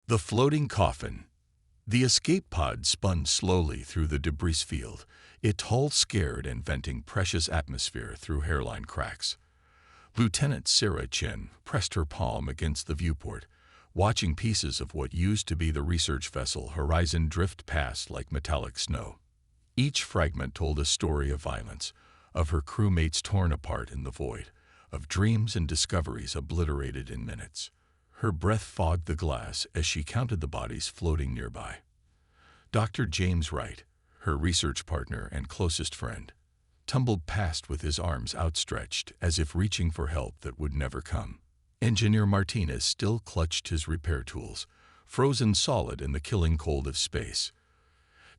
The floating coffin. The escape pod spun slowly through the debris field, its hull scared and venting precious atmosphere through hairline cracks. Lieutenant Sarah Chen pressed her palm against the viewport, watching pieces of what used to be the research vessel Horizon drift past like metallic snow. Each fragment told a story of violence, of her crewmates torn apart in the void, of dreams and discoveries obliterated in minutes. Her breath fogged the glass as she counted the bodies floating nearby. Dr. James Wright, her research partner and closest friend, tumbled past with his arms outstretched as if reaching for help that would never come. Engineer Martinez still clutched his repair tools, frozen solid in the killing cold of space.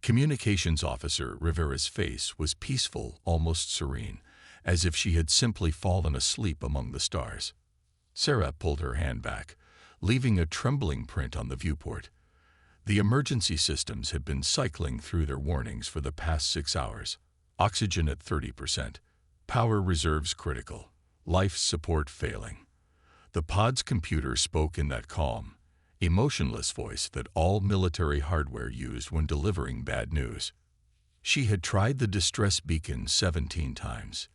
Communications Officer Rivera's face was peaceful, almost serene, as if she had simply fallen asleep among the stars. Sarah pulled her hand back, leaving a trembling print on the viewport. The emergency systems had been cycling through their warnings for the past 6 hours. Oxygen at 30%. Power reserves critical. Life support failing. The pod's computer spoke in that calm, emotionless voice that all military hardware used when delivering bad news. She had tried the distress beacon 17 times.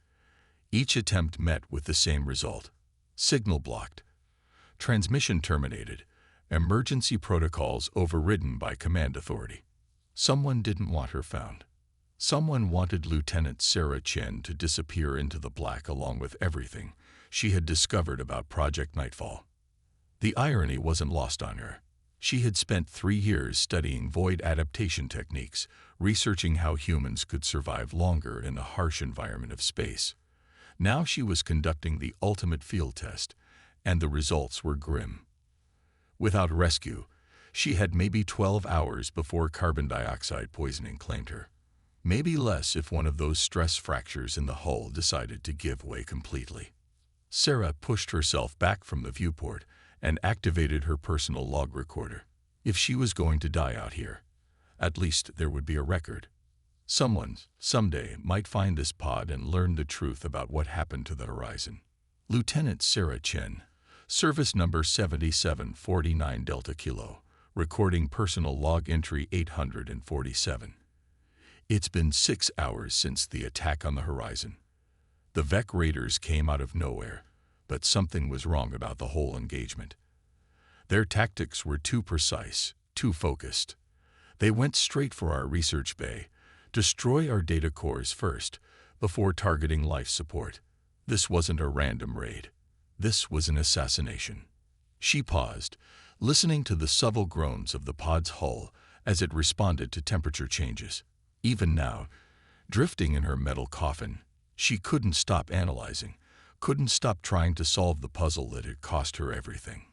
Each attempt met with the same result. Signal blocked. Transmission terminated. Emergency protocols overridden by command authority. Someone didn't want her found. Someone wanted Lieutenant Sarah Chen to disappear into the black along with everything she had discovered about Project Nightfall. The irony wasn't lost on her. She had spent 3 years studying void adaptation techniques, researching how humans could survive longer in the harsh environment of space. Now she was conducting the ultimate field test, and the results were grim. Without rescue, she had maybe 12 hours before carbon dioxide poisoning claimed her. Maybe less if one of those stress fractures in the hull decided to give way completely. Sarah pushed herself back from the viewport and activated her personal log recorder. If she was going to die out here, at least there would be a record. Someone, someday, might find this pod and learn the truth about what happened to the Horizon. Lieutenant Sarah Chen, service number 7749 Delta Kilo, recording personal log entry 847. It's been 6 hours since the attack on the Horizon. The Vec raiders came out of nowhere, but something was wrong about the whole engagement. Their tactics were too precise, too focused. They went straight for our research bay, destroy our data cores first, before targeting life support. This wasn't a random raid. This was an assassination. She paused, listening to the subtle groans of the pod's hull as it responded to temperature changes. Even now, drifting in her metal coffin, she couldn't stop analyzing, couldn't stop trying to solve the puzzle that had cost her everything.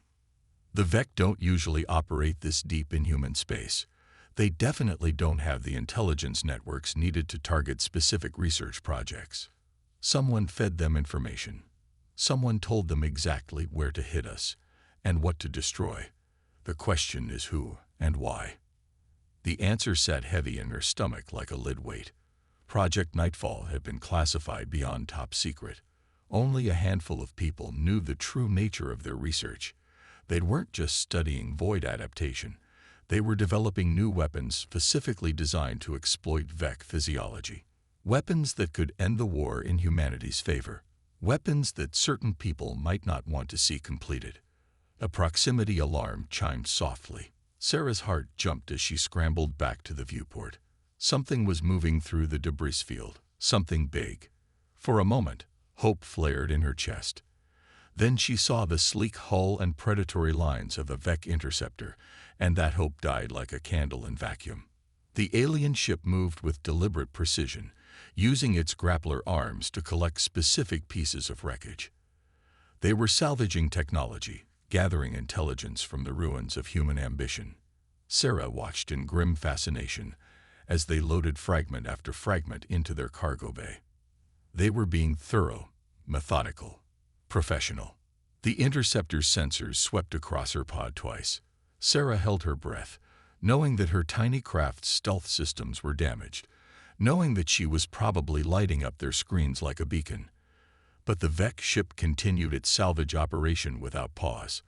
The Vec don't usually operate this deep in human space. They definitely don't have the intelligence networks needed to target specific research projects. Someone fed them information. Someone told them exactly where to hit us and what to destroy. The question is who and why. The answer sat heavy in her stomach like a lead weight. Project Nightfall had been classified beyond top secret. Only a handful of people knew the true nature of their research. They weren't just studying void adaptation. They were developing new weapons specifically designed to exploit Vec physiology. Weapons that could end the war in humanity's favor. Weapons that certain people might not want to see completed. A proximity alarm chimed softly. Sarah's heart jumped as she scrambled back to the viewport. Something was moving through the debris field, something big. For a moment, hope flared in her chest. Then she saw the sleek hull and predatory lines of a Vec interceptor, and that hope died like a candle in vacuum. The alien ship moved with deliberate precision, using its grappler arms to collect specific pieces of wreckage. They were salvaging technology, gathering intelligence from the ruins of human ambition. Sarah watched in grim fascination as they loaded fragment after fragment into their cargo bay. They were being thorough, methodical, professional. The interceptor's sensors swept across her pod twice. Sarah held her breath, knowing that her tiny craft's stealth systems were damaged, knowing that she was probably lighting up their screens like a beacon. But the Vec ship continued its salvage operation without pause.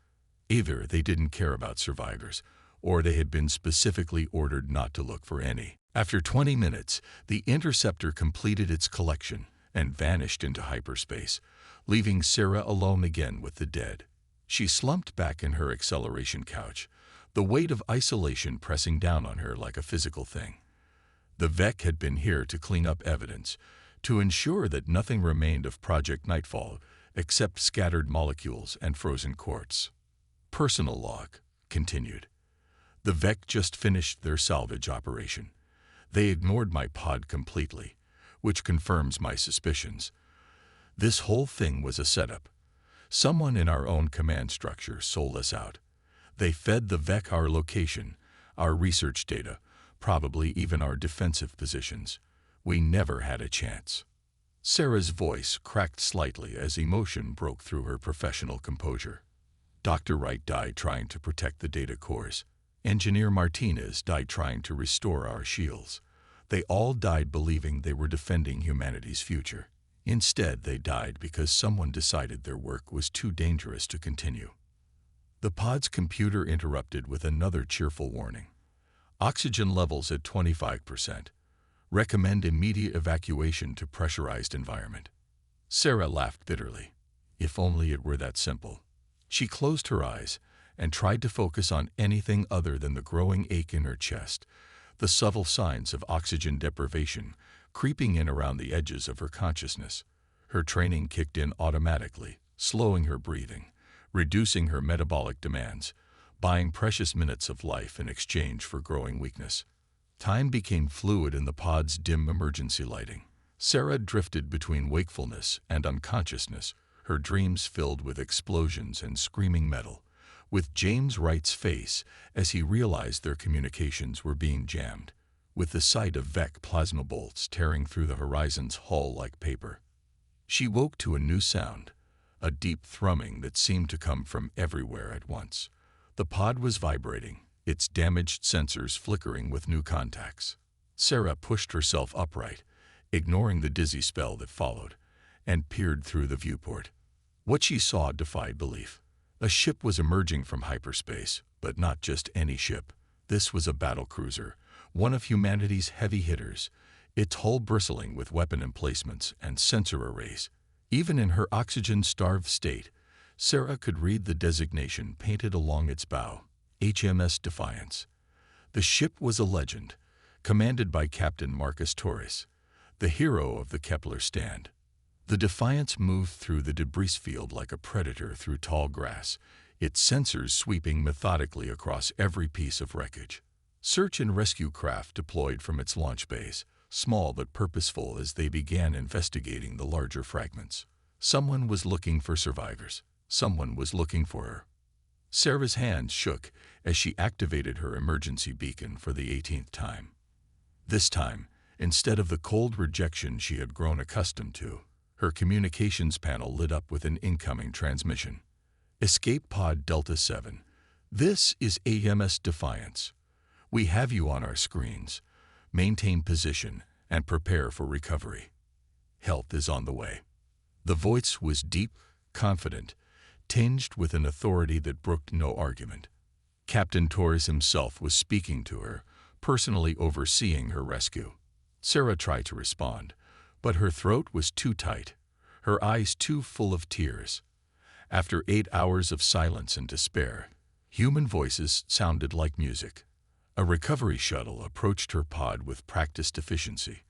Either they didn't care about survivors, or they had been specifically ordered not to look for any. After 20 minutes, the interceptor completed its collection and vanished into hyperspace, leaving Sarah alone again with the dead. She slumped back in her acceleration couch, the weight of isolation pressing down on her like a physical thing. The VEC had been here to clean up evidence, to ensure that nothing remained of Project Nightfall except scattered molecules and frozen quartz. Personal log continued. The VEC just finished their salvage operation. They ignored my pod completely, which confirms my suspicions. This whole thing was a setup. Someone in our own command structure sold us out. They fed the VEC our location, our research data, probably even our defensive positions. We never had a chance. Sarah's voice cracked slightly as emotion broke through her professional composure. Dr. Wright died trying to protect the data cores. Engineer Martinez died trying to restore our shields. They all died believing they were defending humanity's future. Instead, they died because someone decided their work was too dangerous to continue. The pod's computer interrupted with another cheerful warning. Oxygen levels at 25%. Recommend immediate evacuation to pressurized environment. Sarah laughed bitterly. If only it were that simple. She closed her eyes and tried to focus on anything other than the growing ache in her chest, the subtle signs of oxygen deprivation creeping in around the edges of her consciousness. Her training kicked in automatically, slowing her breathing, reducing her metabolic demands, buying precious minutes of life in exchange for growing weakness. Time became fluid in the pod's dim emergency lighting. Sarah drifted between wakefulness and unconsciousness, her dreams filled with explosions and screaming metal, with James Wright's face as he realized their communications were being jammed, with the sight of VEC plasma bolts tearing through the horizon's hull like paper. She woke to a new sound, a deep thrumming that seemed to come from everywhere at once. The pod was vibrating, its damaged sensors flickering with new contacts. Sarah pushed herself upright, ignoring the dizzy spell that followed, and peered through the viewport. What she saw defied belief. A ship was emerging from hyperspace, but not just any ship. This was a battlecruiser, one of humanity's heavy hitters, its hull bristling with weapon emplacements and sensor arrays. Even in her oxygen-starved state, Sarah could read the designation painted along its bow, HMS Defiance. The ship was a legend, commanded by Captain Marcus Torres, the hero of the Kepler stand. The Defiance moved through the debris field like a predator through tall grass, its sensors sweeping methodically across every piece of wreckage. Search and rescue craft deployed from its launch bays, small but purposeful as they began investigating the larger fragments. Someone was looking for survivors. Someone was looking for her. Sarah's hands shook as she activated her emergency beacon for the 18th time. This time, instead of the cold rejection she had grown accustomed to, her communications panel lit up with an incoming transmission. Escape Pod Delta 7. This is HMS Defiance. We have you on our screens. Maintain position and prepare for recovery. Help is on the way. The voice was deep, confident, tinged with an authority that brooked no argument. Captain Torres himself was speaking to her, personally overseeing her rescue. Sarah tried to respond, but her throat was too tight, her eyes too full of tears. After 8 hours of silence and despair, human voices sounded like music. A recovery shuttle approached her pod with practiced efficiency.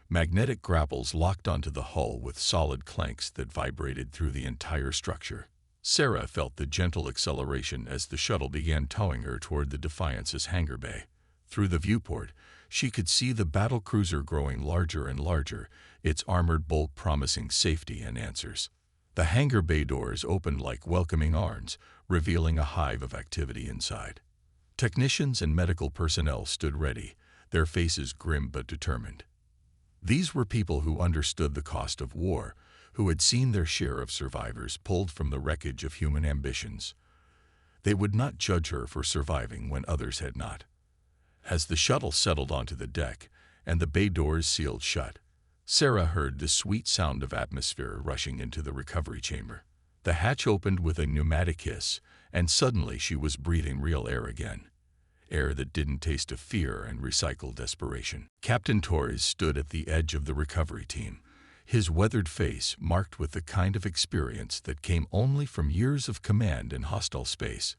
Magnetic grapples locked onto the hull with solid clanks that vibrated through the entire structure. Sarah felt the gentle acceleration as the shuttle began towing her toward the Defiance's hangar bay. Through the viewport, she could see the battlecruiser growing larger and larger, its armored bulk promising safety and answers. The hangar bay doors opened like welcoming arms, revealing a hive of activity inside. Technicians and medical personnel stood ready, their faces grim but determined. These were people who understood the cost of war, who had seen their share of survivors pulled from the wreckage of human ambitions. They would not judge her for surviving when others had not. As the shuttle settled onto the deck and the bay doors sealed shut, Sarah heard the sweet sound of atmosphere rushing into the recovery chamber. The hatch opened with a pneumatic hiss, and suddenly she was breathing real air again. air that didn't taste of fear and recycled desperation. Captain Torres stood at the edge of the recovery team, his weathered face marked with the kind of experience that came only from years of command in hostile space.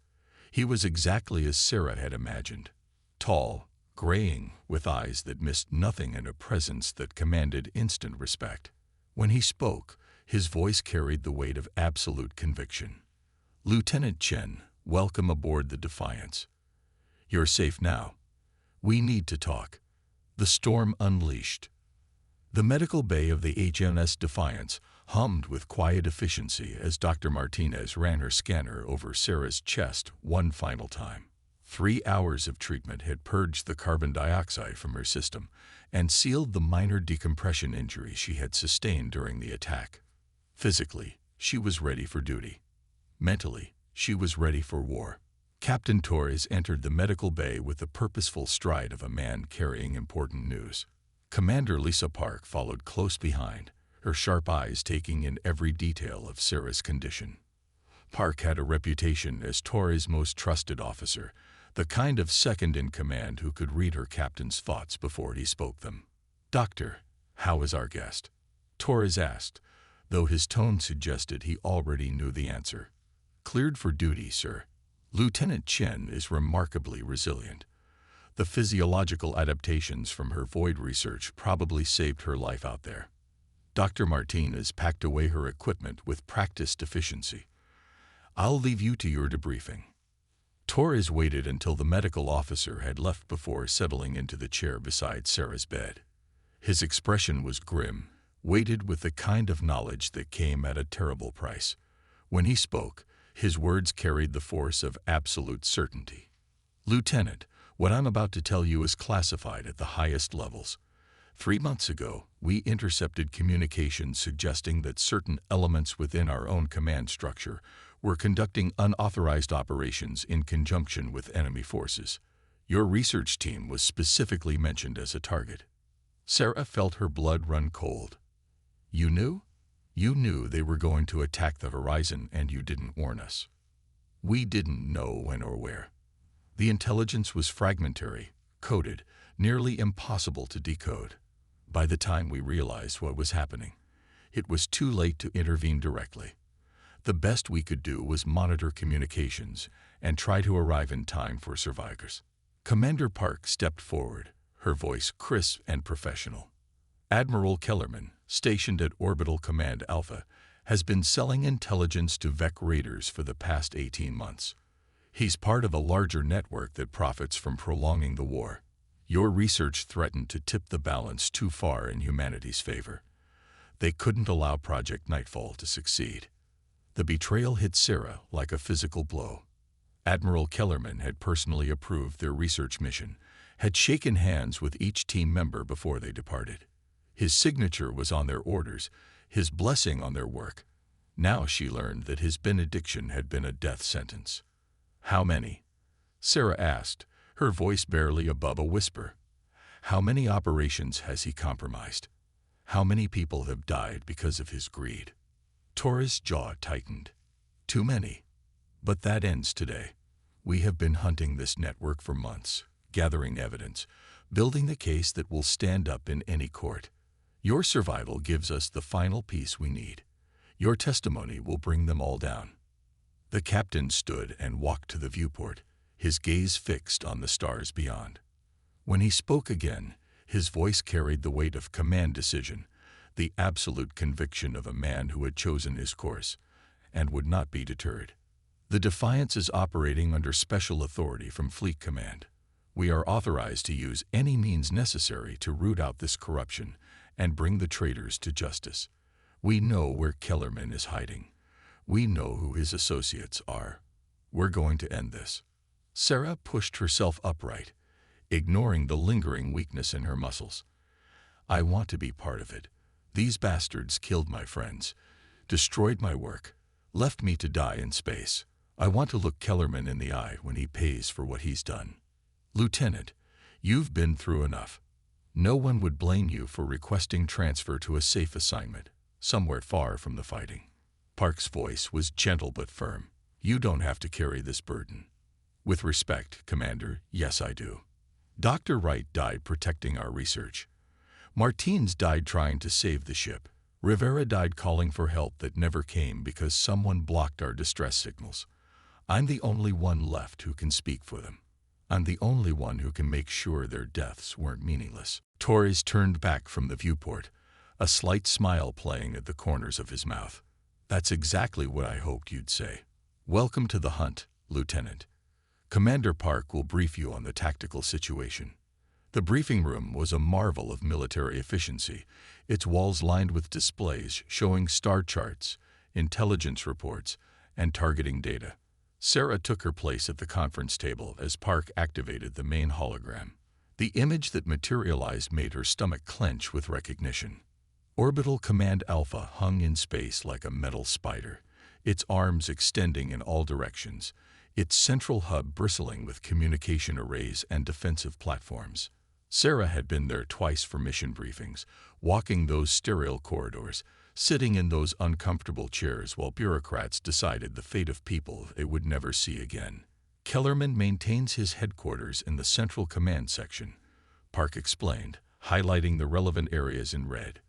He was exactly as Sarah had imagined. Tall, graying, with eyes that missed nothing and a presence that commanded instant respect. When he spoke, his voice carried the weight of absolute conviction. "Lieutenant Chen, welcome aboard the Defiance. You're safe now. We need to talk." The storm unleashed. The medical bay of the HMS Defiance hummed with quiet efficiency as Dr. Martinez ran her scanner over Sarah's chest one final time. 3 hours of treatment had purged the carbon dioxide from her system and sealed the minor decompression injury she had sustained during the attack. Physically, she was ready for duty. Mentally, she was ready for war. Captain Torres entered the medical bay with the purposeful stride of a man carrying important news. Commander Lisa Park followed close behind, her sharp eyes taking in every detail of Sarah's condition. Park had a reputation as Torres' most trusted officer, the kind of second-in-command who could read her captain's thoughts before he spoke them. "Doctor, how is our guest?" Torres asked, though his tone suggested he already knew the answer. "Cleared for duty, sir. Lieutenant Chen is remarkably resilient. The physiological adaptations from her void research probably saved her life out there." Dr. Martinez packed away her equipment with practiced efficiency. "I'll leave you to your debriefing." Torres waited until the medical officer had left before settling into the chair beside Sarah's bed. His expression was grim, weighted with the kind of knowledge that came at a terrible price. When he spoke, his words carried the force of absolute certainty. "Lieutenant, what I'm about to tell you is classified at the highest levels. 3 months ago, we intercepted communications suggesting that certain elements within our own command structure were conducting unauthorized operations in conjunction with enemy forces. Your research team was specifically mentioned as a target." Sarah felt her blood run cold. "You knew? You knew they were going to attack the horizon and you didn't warn us." "We didn't know when or where. The intelligence was fragmentary, coded, nearly impossible to decode. By the time we realized what was happening, it was too late to intervene directly. The best we could do was monitor communications and try to arrive in time for survivors." Commander Park stepped forward, her voice crisp and professional. "Admiral Kellerman, stationed at Orbital Command Alpha, has been selling intelligence to Vec raiders for the past 18 months. He's part of a larger network that profits from prolonging the war. Your research threatened to tip the balance too far in humanity's favor. They couldn't allow Project Nightfall to succeed." The betrayal hit Sarah like a physical blow. Admiral Kellerman had personally approved their research mission, had shaken hands with each team member before they departed. His signature was on their orders, his blessing on their work. Now she learned that his benediction had been a death sentence. "How many?" Sarah asked, her voice barely above a whisper. "How many operations has he compromised? How many people have died because of his greed?" Torres' jaw tightened. "Too many. But that ends today. We have been hunting this network for months, gathering evidence, building the case that will stand up in any court. Your survival gives us the final piece we need. Your testimony will bring them all down." The captain stood and walked to the viewport, his gaze fixed on the stars beyond. When he spoke again, his voice carried the weight of command decision, the absolute conviction of a man who had chosen his course and would not be deterred. "The Defiance is operating under special authority from Fleet Command. We are authorized to use any means necessary to root out this corruption and bring the traitors to justice. We know where Kellerman is hiding. We know who his associates are. We're going to end this." Sarah pushed herself upright, ignoring the lingering weakness in her muscles. "I want to be part of it. These bastards killed my friends, destroyed my work, left me to die in space. I want to look Kellerman in the eye when he pays for what he's done. Lieutenant, you've been through enough. No one would blame you for requesting transfer to a safe assignment, somewhere far from the fighting." Park's voice was gentle but firm. "You don't have to carry this burden. With respect, Commander, yes I do. Dr. Wright died protecting our research. Martins died trying to save the ship. Rivera died calling for help that never came because someone blocked our distress signals. I'm the only one left who can speak for them. I'm the only one who can make sure their deaths weren't meaningless. Torres turned back from the viewport, a slight smile playing at the corners of his mouth. That's exactly what I hoped you'd say. Welcome to the hunt, Lieutenant. Commander Park will brief you on the tactical situation. The briefing room was a marvel of military efficiency, its walls lined with displays showing star charts, intelligence reports, and targeting data. Sarah took her place at the conference table as Park activated the main hologram. The image that materialized made her stomach clench with recognition. Orbital Command Alpha hung in space like a metal spider, its arms extending in all directions, its central hub bristling with communication arrays and defensive platforms. Sarah had been there twice for mission briefings, walking those sterile corridors, sitting in those uncomfortable chairs while bureaucrats decided the fate of people they would never see again. Kellerman maintains his headquarters in the Central Command section, Park explained, highlighting the relevant areas in red.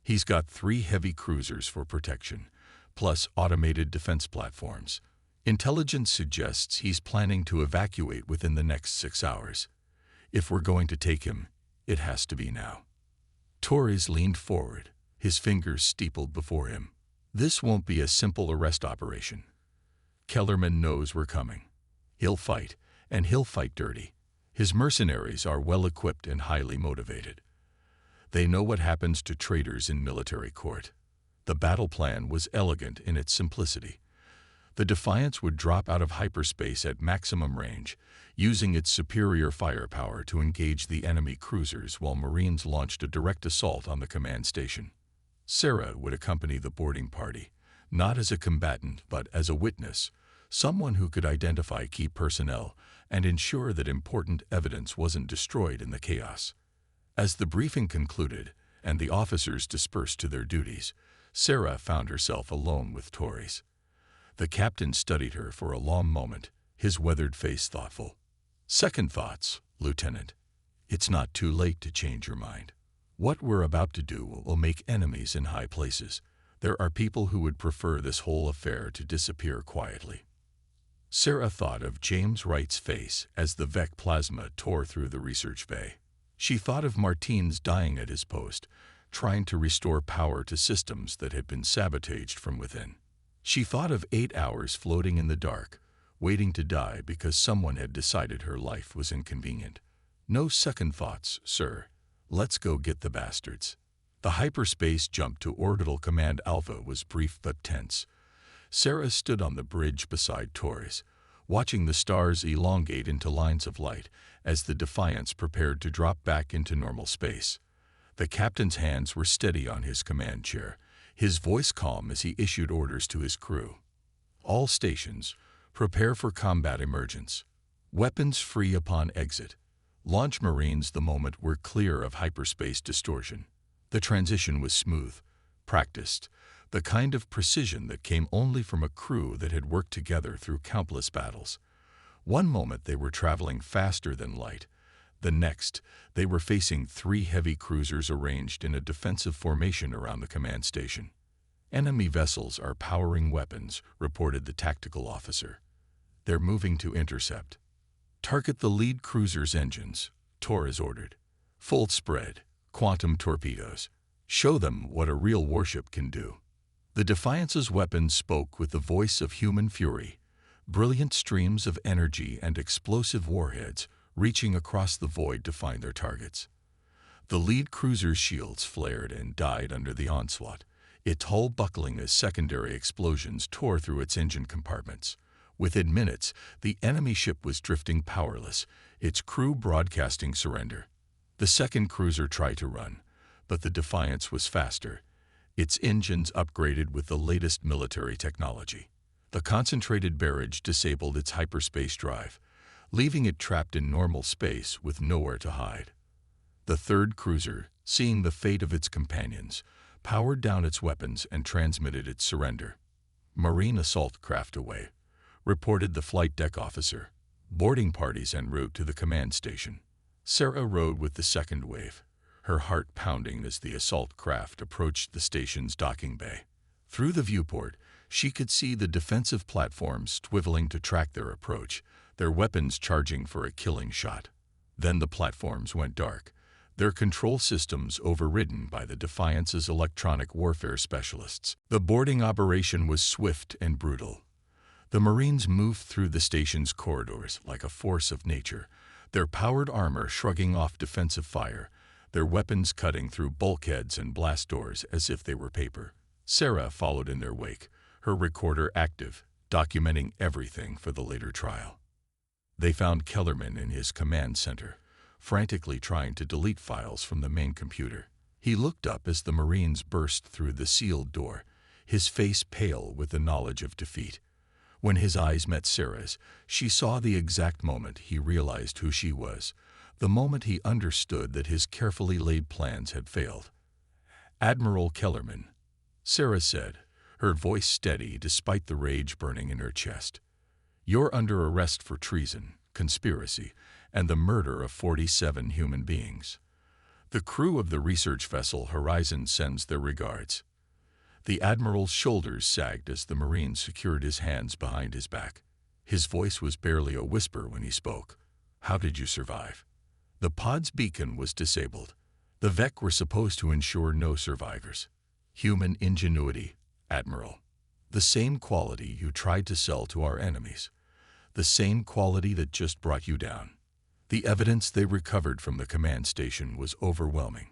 He's got 3 heavy cruisers for protection, plus automated defense platforms. Intelligence suggests he's planning to evacuate within the next 6 hours. If we're going to take him, it has to be now. Torres leaned forward, his fingers steepled before him. This won't be a simple arrest operation. Kellerman knows we're coming. He'll fight, and he'll fight dirty. His mercenaries are well-equipped and highly motivated. They know what happens to traitors in military court. The battle plan was elegant in its simplicity. The Defiance would drop out of hyperspace at maximum range, using its superior firepower to engage the enemy cruisers while Marines launched a direct assault on the command station. Sarah would accompany the boarding party, not as a combatant but as a witness, someone who could identify key personnel and ensure that important evidence wasn't destroyed in the chaos. As the briefing concluded and the officers dispersed to their duties, Sarah found herself alone with Torres. The captain studied her for a long moment, his weathered face thoughtful. Second thoughts, Lieutenant. It's not too late to change your mind. What we're about to do will make enemies in high places. There are people who would prefer this whole affair to disappear quietly. Sarah thought of James Wright's face as the Vec plasma tore through the research bay. She thought of Martins dying at his post, trying to restore power to systems that had been sabotaged from within. She thought of 8 hours floating in the dark, waiting to die because someone had decided her life was inconvenient. No second thoughts, sir. Let's go get the bastards. The hyperspace jump to Orbital Command Alpha was brief but tense. Sarah stood on the bridge beside Torres, watching the stars elongate into lines of light as the Defiance prepared to drop back into normal space. The captain's hands were steady on his command chair, his voice calm as he issued orders to his crew. All stations, prepare for combat emergence. Weapons free upon exit. Launch Marines the moment we're clear of hyperspace distortion. The transition was smooth, practiced, the kind of precision that came only from a crew that had worked together through countless battles. One moment they were traveling faster than light. The next, they were facing 3 heavy cruisers arranged in a defensive formation around the command station. Enemy vessels are powering weapons, reported the tactical officer. They're moving to intercept. Target the lead cruiser's engines, Torres ordered. Full spread, quantum torpedoes. Show them what a real warship can do. The Defiance's weapons spoke with the voice of human fury, brilliant streams of energy and explosive warheads reaching across the void to find their targets. The lead cruiser's shields flared and died under the onslaught, its hull buckling as secondary explosions tore through its engine compartments. Within minutes, the enemy ship was drifting powerless, its crew broadcasting surrender. The second cruiser tried to run, but the Defiance was faster, its engines upgraded with the latest military technology. The concentrated barrage disabled its hyperspace drive, leaving it trapped in normal space with nowhere to hide. The third cruiser, seeing the fate of its companions, powered down its weapons and transmitted its surrender. Marine assault craft away, reported the flight deck officer. Boarding parties en route to the command station. Sarah rode with the second wave, her heart pounding as the assault craft approached the station's docking bay. Through the viewport, she could see the defensive platforms twiddling to track their approach, their weapons charging for a killing shot. Then the platforms went dark, their control systems overridden by the Defiance's electronic warfare specialists. The boarding operation was swift and brutal. The Marines moved through the station's corridors like a force of nature, their powered armor shrugging off defensive fire, their weapons cutting through bulkheads and blast doors as if they were paper. Sarah followed in their wake, her recorder active, documenting everything for the later trial. They found Kellerman in his command center, frantically trying to delete files from the main computer. He looked up as the Marines burst through the sealed door, his face pale with the knowledge of defeat. When his eyes met Sarah's, she saw the exact moment he realized who she was, the moment he understood that his carefully laid plans had failed. "Admiral Kellerman," Sarah said, her voice steady despite the rage burning in her chest. "You're under arrest for treason, conspiracy, and the murder of 47 human beings. The crew of the research vessel Horizon sends their regards." The Admiral's shoulders sagged as the Marine secured his hands behind his back. His voice was barely a whisper when he spoke. "How did you survive?" The pod's beacon was disabled. The VEC were supposed to ensure no survivors. "Human ingenuity, Admiral. The same quality you tried to sell to our enemies. The same quality that just brought you down." The evidence they recovered from the command station was overwhelming.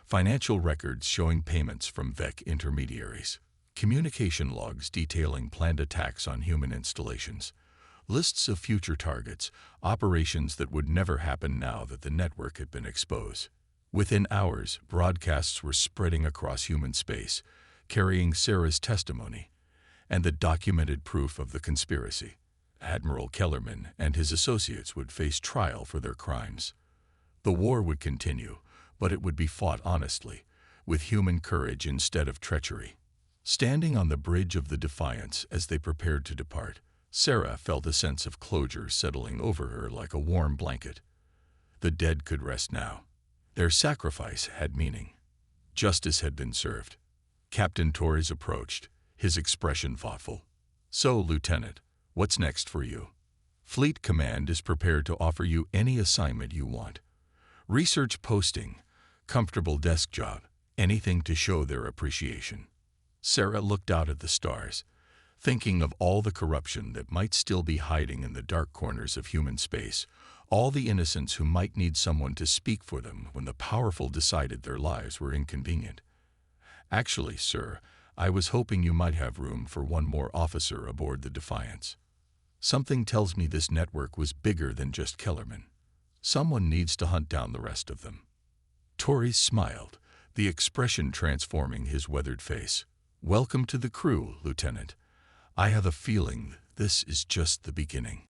Financial records showing payments from VEC intermediaries, communication logs detailing planned attacks on human installations, lists of future targets, operations that would never happen now that the network had been exposed. Within hours, broadcasts were spreading across human space, carrying Sarah's testimony and the documented proof of the conspiracy. Admiral Kellerman and his associates would face trial for their crimes. The war would continue, but it would be fought honestly, with human courage instead of treachery. Standing on the bridge of the Defiance as they prepared to depart, Sarah felt a sense of closure settling over her like a warm blanket. The dead could rest now. Their sacrifice had meaning. Justice had been served. Captain Torres approached, his expression thoughtful. "So, Lieutenant, what's next for you?" "Fleet Command is prepared to offer you any assignment you want. Research posting, comfortable desk job, anything to show their appreciation." Sarah looked out at the stars, thinking of all the corruption that might still be hiding in the dark corners of human space, all the innocents who might need someone to speak for them when the powerful decided their lives were inconvenient. "Actually, sir, I was hoping you might have room for one more officer aboard the Defiance. Something tells me this network was bigger than just Kellerman. Someone needs to hunt down the rest of them." Torres smiled, the expression transforming his weathered face. "Welcome to the crew, Lieutenant. I have a feeling this is just the beginning."